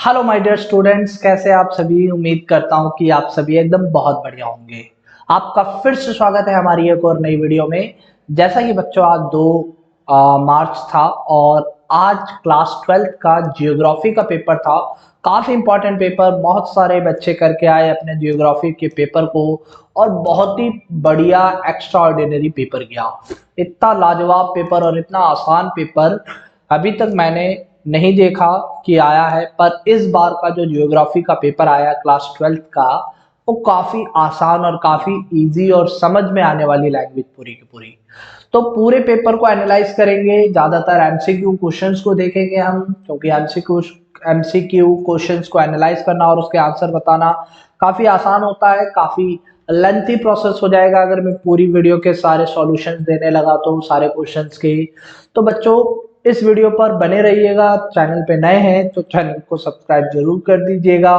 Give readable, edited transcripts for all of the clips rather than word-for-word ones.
Hello my dear students, कैसे आप सभी। उम्मीद करता हूं कि आप सभी एकदम बहुत बढ़िया होंगे। आपका फिर से स्वागत है हमारी एक और नई वीडियो में। जैसा कि बच्चों आज 2 मार्च था और आज क्लास 12th का जियोग्राफी का पेपर था। काफी इंपॉर्टेंट पेपर, बहुत सारे बच्चे करके आए अपने जियोग्राफी के पेपर को और बहुत ही बढ़िया एक्स्ट्रा ऑर्डिनरी पेपर गया। इतना लाजवाब पेपर और इतना आसान पेपर अभी तक मैंने नहीं देखा कि आया है। पर इस बार का जो जियोग्राफी का पेपर आया क्लास 12th का, वो काफी आसान और काफी इजी और समझ में आने वाली लैंग्वेज पूरी की पूरी। तो पूरे पेपर को एनालाइज करेंगे, ज्यादातर एमसीक्यू क्वेश्चंस को देखेंगे हम, क्योंकि एमसीक्यू क्वेश्चंस को एनालाइज करना और उसके आंसर बताना काफी आसान होता है। काफी लेंथी प्रोसेस हो जाएगा अगर मैं पूरी वीडियो के सारे सॉल्यूशंस देने लगा तो सारे क्वेश्चंस के। तो बच्चों इस वीडियो पर बने रहिएगा। चैनल पे नए हैं तो चैनल को सब्सक्राइब जरूर कर दीजिएगा,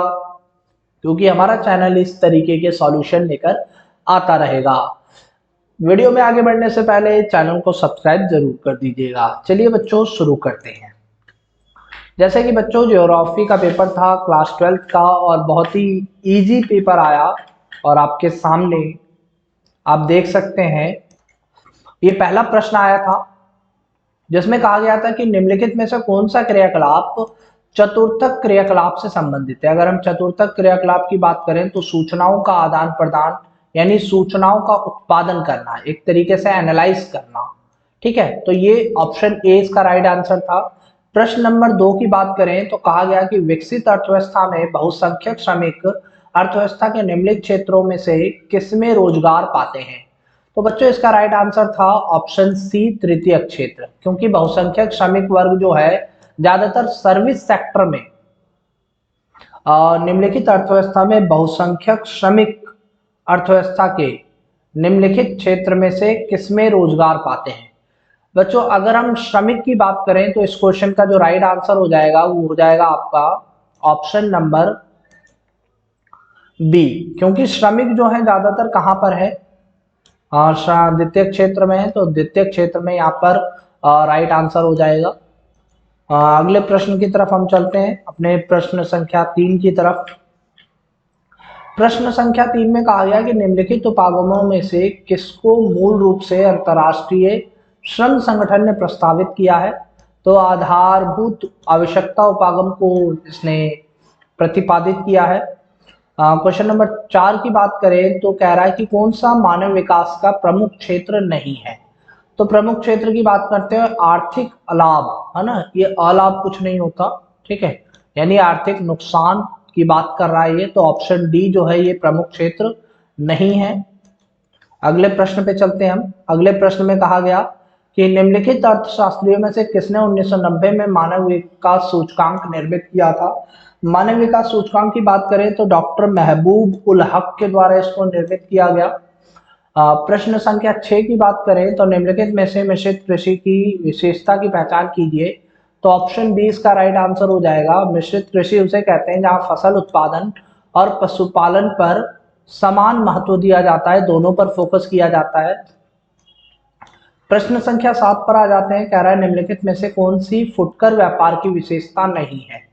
क्योंकि हमारा चैनल इस तरीके के सॉल्यूशन लेकर आता रहेगा। वीडियो में आगे बढ़ने से पहले चैनल को सब्सक्राइब जरूर कर दीजिएगा। चलिए बच्चों शुरू करते हैं। जैसे कि बच्चों ज्योग्राफी का पेपर था क्लास 12th का और बहुत ही इजी पेपर आया और आपके सामने आप देख सकते हैं। ये पहला प्रश्न आया था जिसमें कहा गया था कि निम्नलिखित में से कौन सा क्रियाकलाप चतुर्थक क्रियाकलाप से संबंधित है। अगर हम चतुर्थक क्रियाकलाप की बात करें तो सूचनाओं का आदान प्रदान यानी सूचनाओं का उत्पादन करना, एक तरीके से एनालाइज करना। ठीक है, तो ये ऑप्शन ए इसका राइट आंसर था। प्रश्न नंबर 2 की बात करें तो कहा गया कि विकसित अर्थव्यवस्था में बहुसंख्यक श्रमिक अर्थव्यवस्था के निम्नलिखित क्षेत्रों में से किसमें रोजगार पाते हैं। तो बच्चों इसका राइट आंसर था ऑप्शन सी तृतीय क्षेत्र, क्योंकि बहुसंख्यक श्रमिक वर्ग जो है ज्यादातर सर्विस सेक्टर में, निम्नलिखित अर्थव्यवस्था में बहुसंख्यक श्रमिक अर्थव्यवस्था के निम्नलिखित क्षेत्र में से किसमें रोजगार पाते हैं। बच्चों अगर हम श्रमिक की बात करें तो इस क्वेश्चन का जो राइट आंसर हो जाएगा वो हो जाएगा आपका ऑप्शन नंबर बी, क्योंकि श्रमिक जो है ज्यादातर कहां पर है, द्वितीय क्षेत्र में है। तो द्वितीय क्षेत्र में यहाँ पर राइट आंसर हो जाएगा। अगले प्रश्न की तरफ हम चलते हैं, अपने प्रश्न संख्या 3 की तरफ। प्रश्न संख्या 3 में कहा गया कि निम्नलिखित उपागमों में से किसको मूल रूप से अंतर्राष्ट्रीय श्रम संगठन ने प्रस्तावित किया है। तो आधारभूत आवश्यकता उपागम को इसने प्रतिपादित किया है। क्वेश्चन नंबर 4 की बात करें तो कह रहा है कि कौन सा मानव विकास का प्रमुख क्षेत्र नहीं है। तो प्रमुख क्षेत्र की बात करते हैं आर्थिक अलाभ, है ना, ये अलाभ कुछ नहीं होता। ठीक है, यानी आर्थिक नुकसान की बात कर रहा है ये, तो ऑप्शन डी जो है ये प्रमुख क्षेत्र नहीं है। अगले प्रश्न पे चलते हैं हम। अगले प्रश्न में कहा गया कि निम्नलिखित अर्थशास्त्रियों में से किसने 1990 में मानव विकास सूचकांक निर्मित किया था। मानव विकास सूचकांक की बात करें तो डॉक्टर महबूब उल हक के द्वारा इसको निर्मित किया गया। प्रश्न संख्या 6 की बात करें तो निम्नलिखित में से मिश्रित कृषि की विशेषता की पहचान कीजिए। तो ऑप्शन बी इसका राइट आंसर हो जाएगा। मिश्रित कृषि उसे कहते हैं जहां फसल उत्पादन और पशुपालन पर समान महत्व दिया जाता है, दोनों पर फोकस किया जाता है। प्रश्न संख्या 7 पर आ जाते हैं। कह रहा है निम्नलिखित में से कौन सी फुटकर व्यापार की विशेषता नहीं है।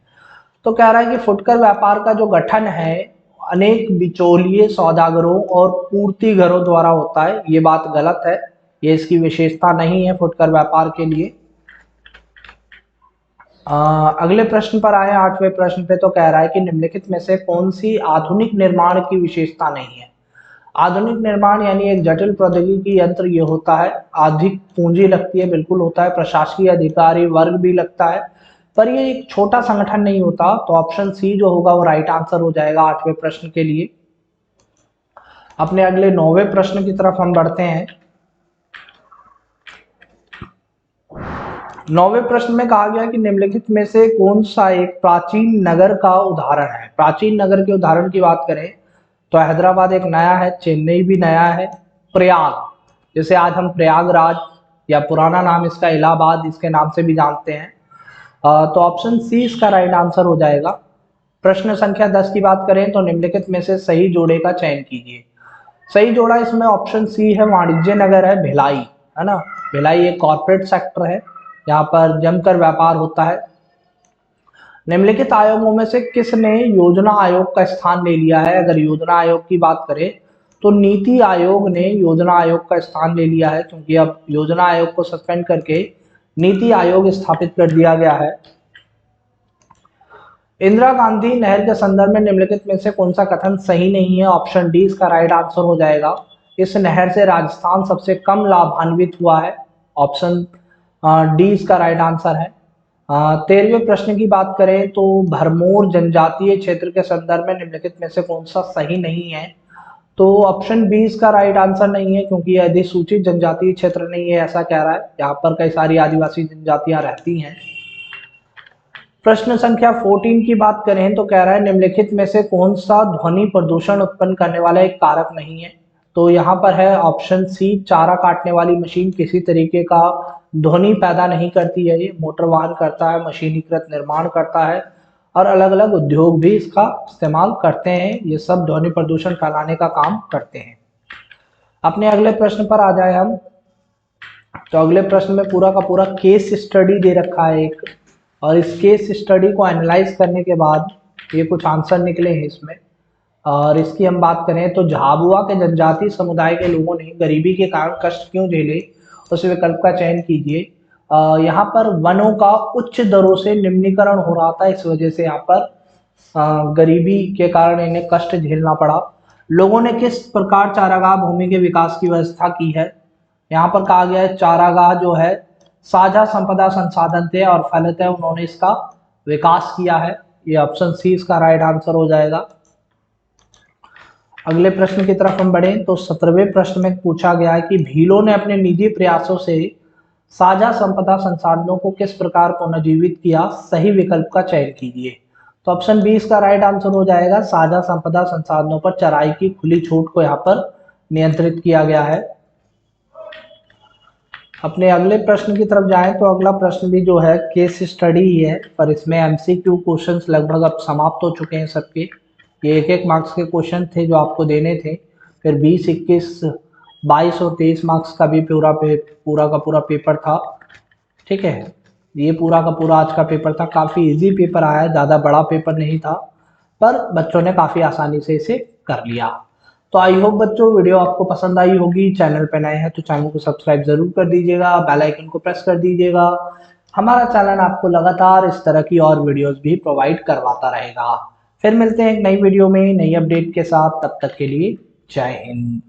तो कह रहा है कि फुटकर व्यापार का जो गठन है अनेक बिचौलिए, सौदागरों और पूर्तिगरों द्वारा होता है। ये बात गलत है, ये इसकी विशेषता नहीं है फुटकर व्यापार के लिए। अगले प्रश्न पर आए 8वें प्रश्न पे, तो कह रहा है कि निम्नलिखित में से कौन सी आधुनिक निर्माण की विशेषता नहीं है। आधुनिक निर्माण यानी एक जटिल प्रौद्योगिकी यंत्र ये होता है, अधिक पूंजी लगती है, बिल्कुल होता है, प्रशासकीय अधिकारी वर्ग भी लगता है, पर ये एक छोटा संगठन नहीं होता। तो ऑप्शन सी जो होगा वो राइट आंसर हो जाएगा 8वें प्रश्न के लिए। अपने अगले 9वें प्रश्न की तरफ हम बढ़ते हैं। 9वें प्रश्न में कहा गया कि निम्नलिखित में से कौन सा एक प्राचीन नगर का उदाहरण है। प्राचीन नगर के उदाहरण की बात करें तो हैदराबाद एक नया है, चेन्नई भी नया है, प्रयाग जैसे आज हम प्रयागराज या पुराना नाम इसका इलाहाबाद इसके नाम से भी जानते हैं। तो ऑप्शन सी इसका राइट आंसर हो जाएगा। प्रश्न संख्या 10 की बात करें तो निम्नलिखित में से सही जोड़े का चयन कीजिए। सही जोड़ा इसमें ऑप्शन सी है, वाणिज्य नगर है भिलाई, है ना। भिलाई एक कॉर्पोरेट सेक्टर है, यहाँ पर जमकर व्यापार होता है। निम्नलिखित आयोगों में से किसने योजना आयोग का स्थान ले लिया है? अगर योजना आयोग की बात करें तो नीति आयोग ने योजना आयोग का स्थान ले लिया है, क्योंकि अब योजना आयोग को सस्पेंड करके नीति आयोग स्थापित कर दिया गया है। इंदिरा गांधी नहर के संदर्भ में निम्नलिखित में से कौन सा कथन सही नहीं है? ऑप्शन डी इसका राइट आंसर हो जाएगा। इस नहर से राजस्थान सबसे कम लाभान्वित हुआ है। ऑप्शन डी इसका राइट आंसर है। 13वें प्रश्न की बात करें तो भरमौर जनजातीय क्षेत्र के संदर्भ में निम्नलिखित में से कौन सा सही नहीं है? तो ऑप्शन बी इसका राइट आंसर नहीं है, क्योंकि यह अधिसूचित जनजातीय क्षेत्र नहीं है, ऐसा कह रहा है। यहाँ पर कई सारी आदिवासी जनजातियां रहती हैं। प्रश्न संख्या 14 की बात करें तो कह रहा है निम्नलिखित में से कौन सा ध्वनि प्रदूषण उत्पन्न करने वाला एक कारक नहीं है? तो यहाँ पर है ऑप्शन सी, चारा काटने वाली मशीन किसी तरीके का ध्वनि पैदा नहीं करती है। ये मोटर वाहन करता है, मशीनीकृत निर्माण करता है और अलग अलग उद्योग भी इसका इस्तेमाल करते हैं। ये सब ध्वनि प्रदूषण फैलाने का काम करते हैं। अपने अगले प्रश्न पर आ जाए हम। तो अगले प्रश्न में पूरा का पूरा केस स्टडी दे रखा है एक, और इस केस स्टडी को एनालाइज करने के बाद ये कुछ आंसर निकले हैं इसमें। और इसकी हम बात करें तो झाबुआ के जनजातीय समुदाय के लोगों ने गरीबी के कारण कष्ट क्यों झेले, उस विकल्प का चयन कीजिए। यहाँ पर वनों का उच्च दरों से निम्नीकरण हो रहा था, इस वजह से यहाँ पर गरीबी के कारण इन्हें कष्ट झेलना पड़ा। लोगों ने किस प्रकार चारागाह भूमि के विकास की व्यवस्था की है? यहाँ पर कहा गया है चारागाह जो है साझा संपदा संसाधन थे और फलतः उन्होंने इसका विकास किया है। ये ऑप्शन सी इसका राइट आंसर हो जाएगा। अगले प्रश्न की तरफ हम बढ़ें तो 17वें प्रश्न में पूछा गया है कि भीलों ने अपने निजी प्रयासों से साझा संपदा संसाधनों को किस प्रकार पुनर्जीवित किया? सही विकल्प का चयन कीजिए। तो ऑप्शन बी इसका राइट आंसर हो जाएगा। साझा संपदा संसाधनों पर चराई की खुली छूट को यहाँ पर नियंत्रित किया गया है। अपने अगले प्रश्न की तरफ जाएं तो अगला प्रश्न भी जो है केस स्टडी ही है, पर इसमें एमसीक्यू क्वेश्चंस लगभग अब समाप्त हो चुके हैं सबके। ये एक मार्क्स के क्वेश्चन थे जो आपको देने थे। फिर 20, 21, 22 और 23 मार्क्स का भी पूरा का पूरा पेपर था। ठीक है, ये पूरा का पूरा आज का पेपर था। काफ़ी इजी पेपर आया, ज़्यादा बड़ा पेपर नहीं था, पर बच्चों ने काफ़ी आसानी से इसे कर लिया। तो आई होप बच्चों वीडियो आपको पसंद आई होगी। चैनल पर नए हैं तो चैनल को सब्सक्राइब जरूर कर दीजिएगा, बेल आइकन को प्रेस कर दीजिएगा। हमारा चैनल आपको लगातार इस तरह की और वीडियोस भी प्रोवाइड करवाता रहेगा। फिर मिलते हैं एक नई वीडियो में नई अपडेट के साथ, तब तक के लिए जय हिंद।